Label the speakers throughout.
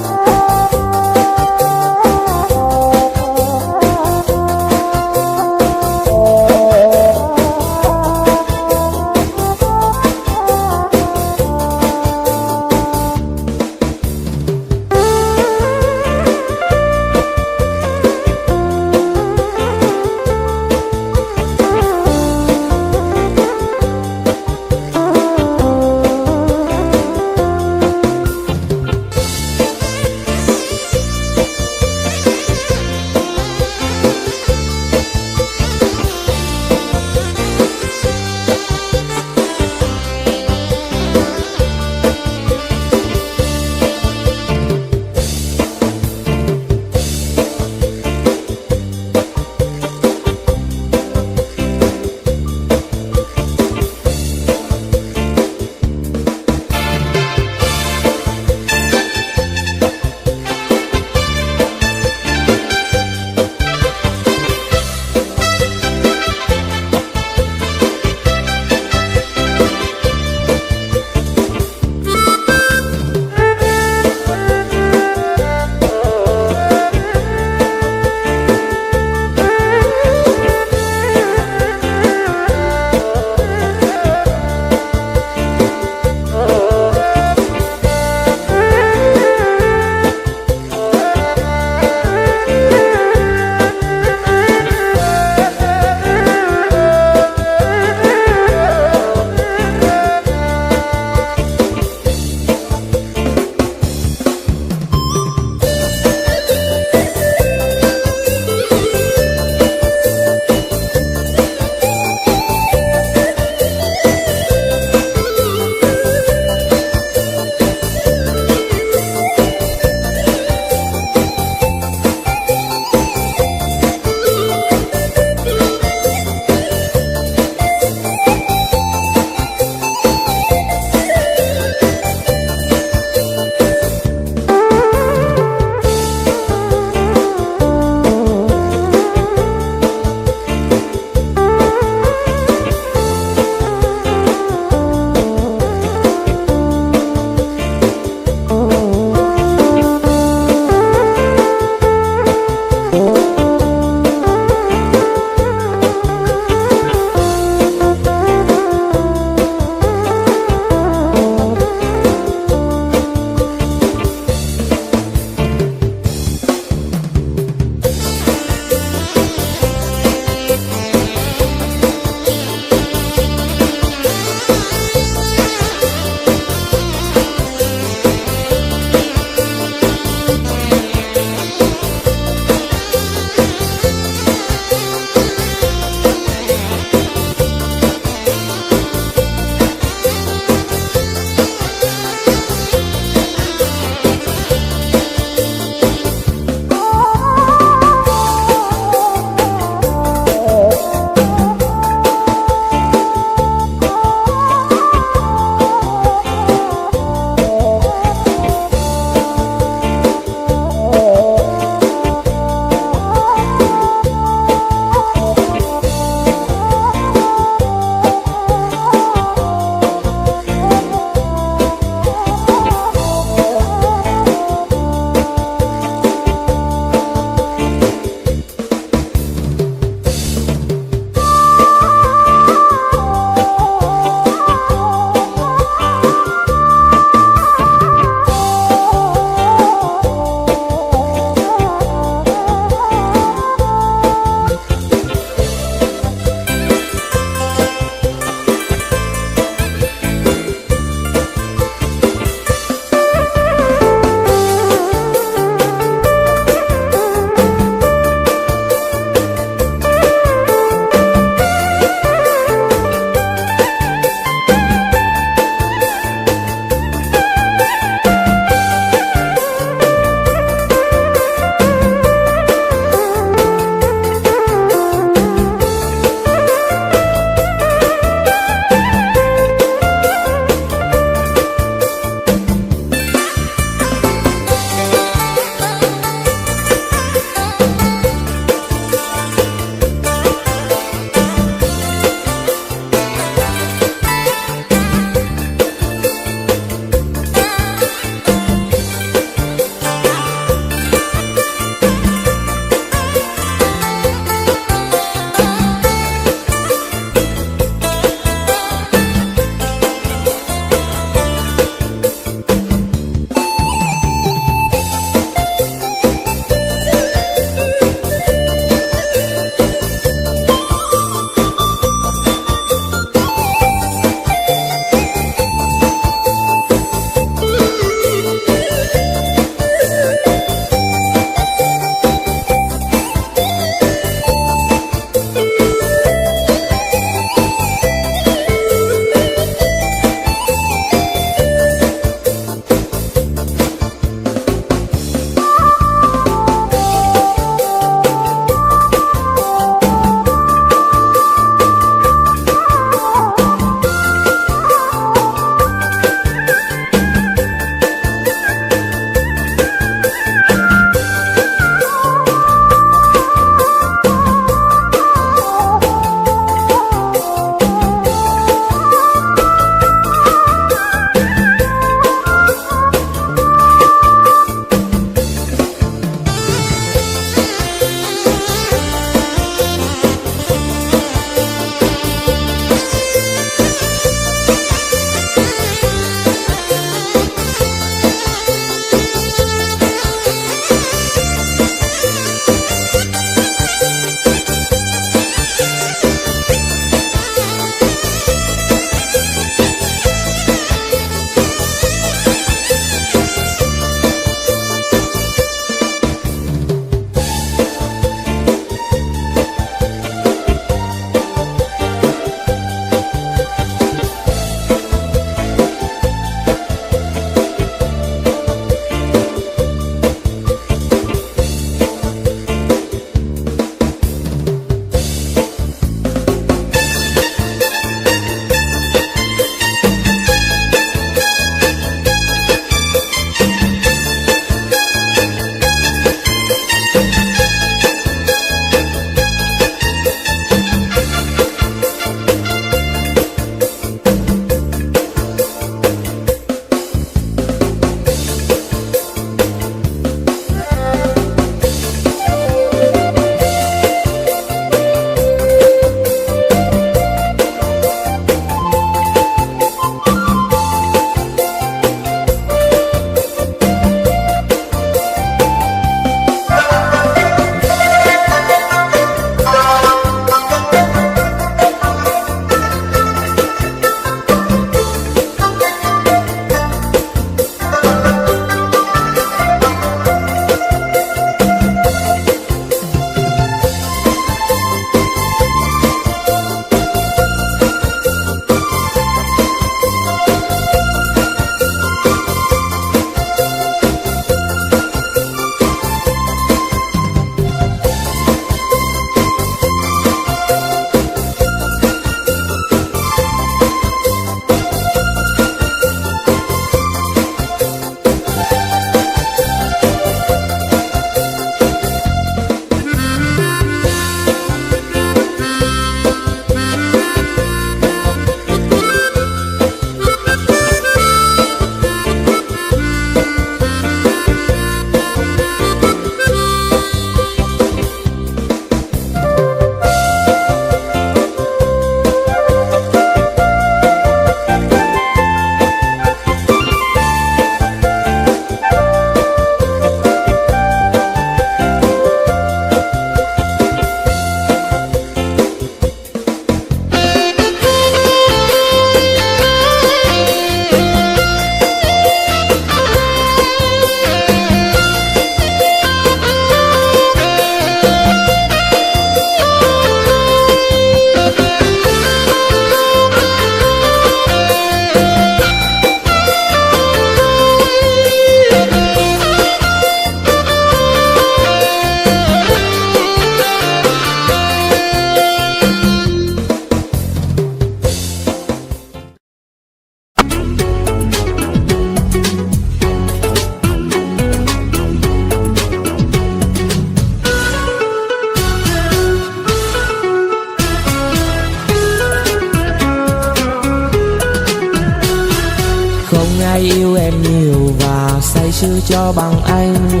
Speaker 1: và say sưa cho bằng anh.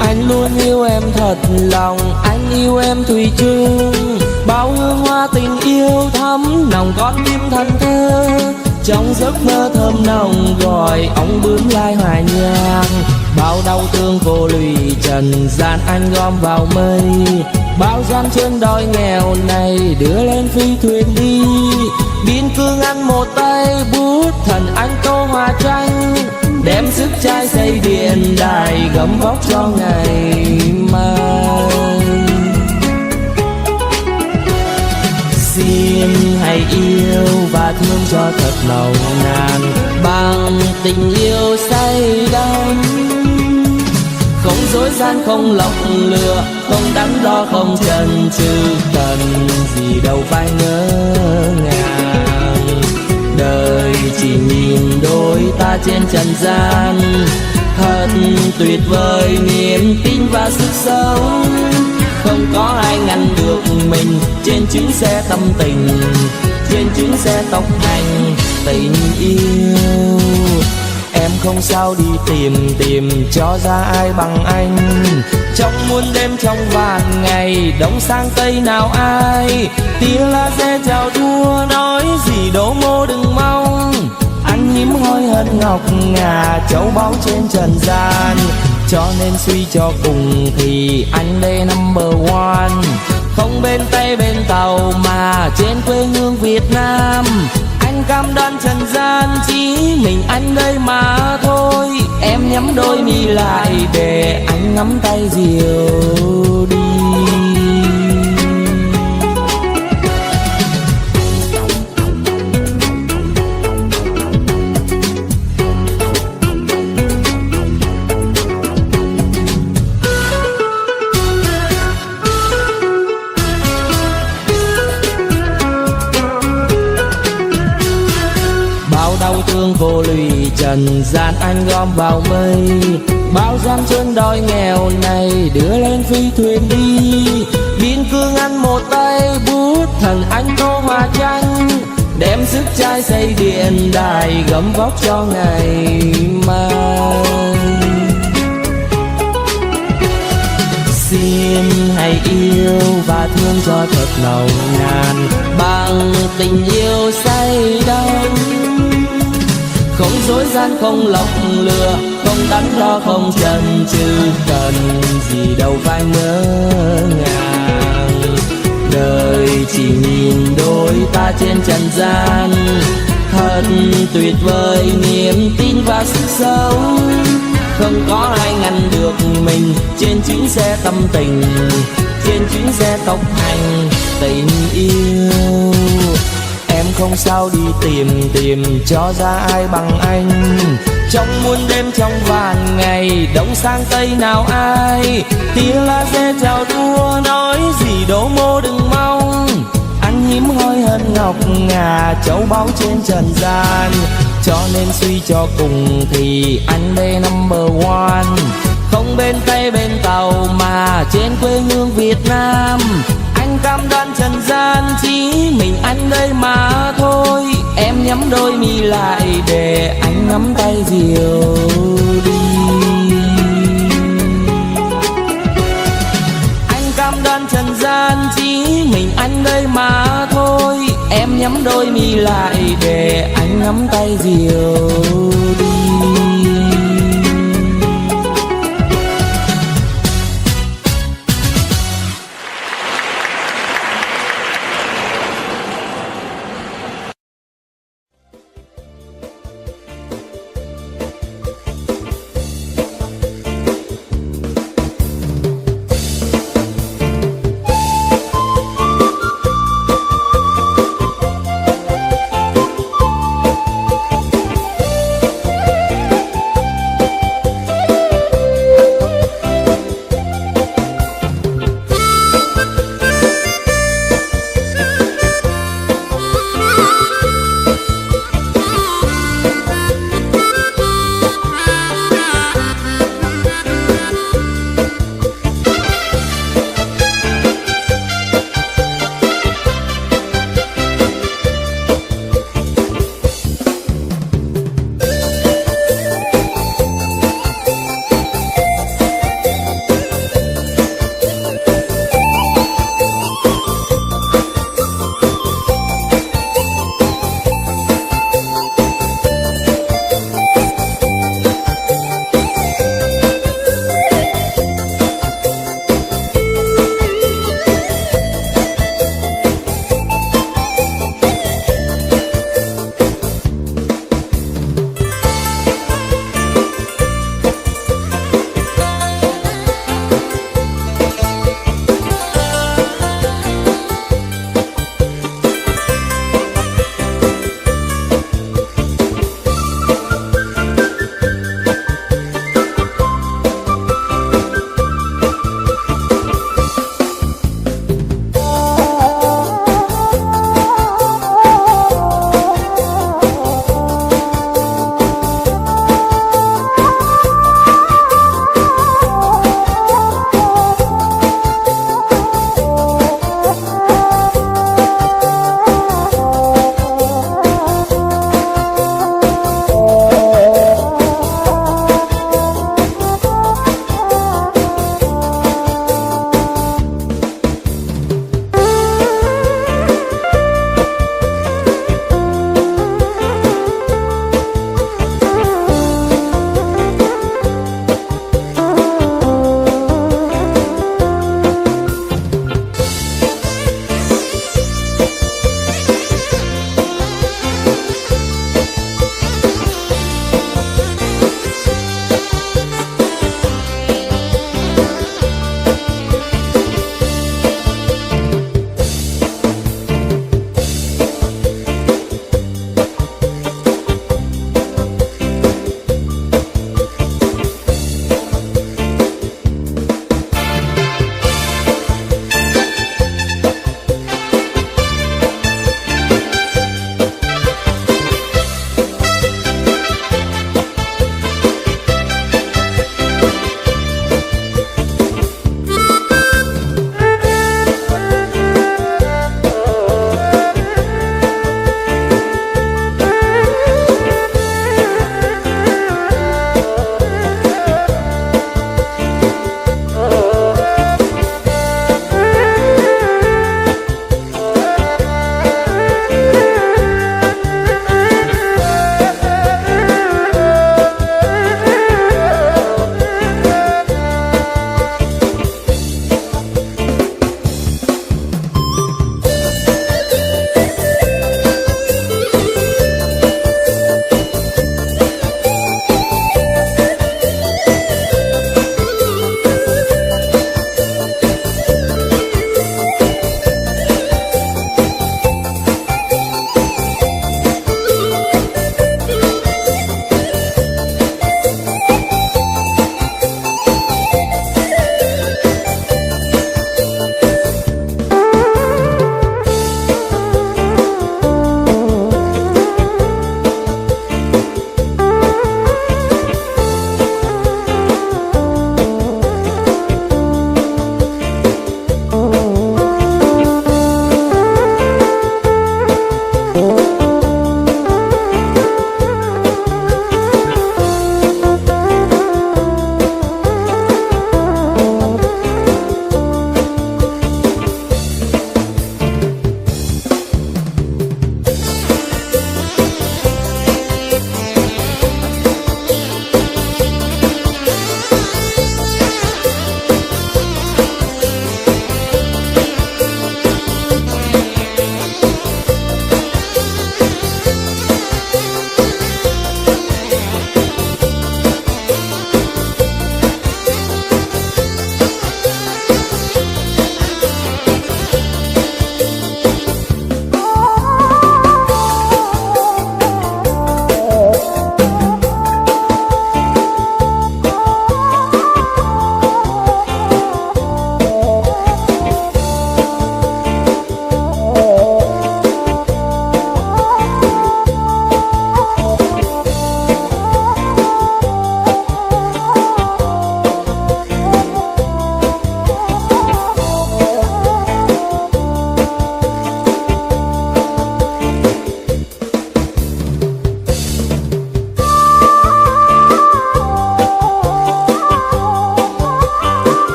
Speaker 1: Anh luôn yêu em thật lòng, anh yêu em thủy chung. Bao hương hoa tình yêu thắm nồng con tim thân thơ. Trong giấc mơ thơm nồng gọi ong bướm lai hoài nhang. Bao đau thương vô lụy trần gian anh gom vào mây. Bao gian trên đói nghèo này đưa lên phi thuyền đi. Biên cương ăn một tay bút thần anh tô hoa tranh. Đem sức trai xây điện đài gấm vóc cho ngày mai. Xin hãy yêu và thương cho thật nồng nàn bằng tình yêu say đắm. Không dối gian không lọc lừa, không đắn đo không chần chừ, cần gì đâu phải ngỡ ngàng. Đời chỉ nhìn đôi ta trên trần gian, thật tuyệt vời niềm tin và sức sống. Không có ai ngăn được mình trên chuyến xe tâm tình, trên chuyến xe tốc hành tình yêu. Em không sao đi tìm cho ra ai bằng anh. Trong muôn đêm trong vạn ngày đông sang tây nào ai. Tia laser chào thua nói gì đố mô đừng mong. Anh hiếm hoi hơn ngọc ngà châu báu trên trần gian. Cho nên suy cho cùng thì anh đây number one. Không bên Tây bên Tàu mà trên quê hương Việt Nam. Anh cam đoan trần gian chỉ mình anh đây mà thôi. Em nhắm đôi mi lại để anh nắm tay dìu đi. Đau thương vô lụy trần gian anh gom vào mây. Bao gian trên đói nghèo này đưa lên phi thuyền đi. Biên cương ăn một tay bút thần anh tô hoa tranh. Đem sức trai xây điện đài gấm vóc cho ngày mai. Xin hãy yêu và thương cho thật nồng nàn bằng tình yêu say đắm. Không dối gian không lọc lừa, không đắn đo không chần chừ, cần gì đâu phải ngỡ ngàng. Đời chỉ nhìn đôi ta trên trần gian, thật tuyệt vời niềm tin và sức sống. Không có ai ngăn được mình trên chuyến xe tâm tình, trên chuyến xe tốc hành tình yêu. Em không sao đi tìm cho ra ai bằng anh. Trong muôn đêm trong vạn ngày đông sang tây nào ai. Tia laser chào đua nói gì đố mô đừng mong. Anh hiếm hoi hơn ngọc ngà châu báu trên trần gian. Cho nên suy cho cùng thì anh đây number one. Không bên Tây bên Tàu mà trên quê hương Việt Nam. Anh cam đoan trần gian chỉ mình anh đây mà thôi. Em nhắm đôi mi lại để anh nắm tay dìu đi. Anh cam đoan trần gian chỉ mình anh đây mà thôi. Em nhắm đôi mi lại để anh nắm tay dìu đi.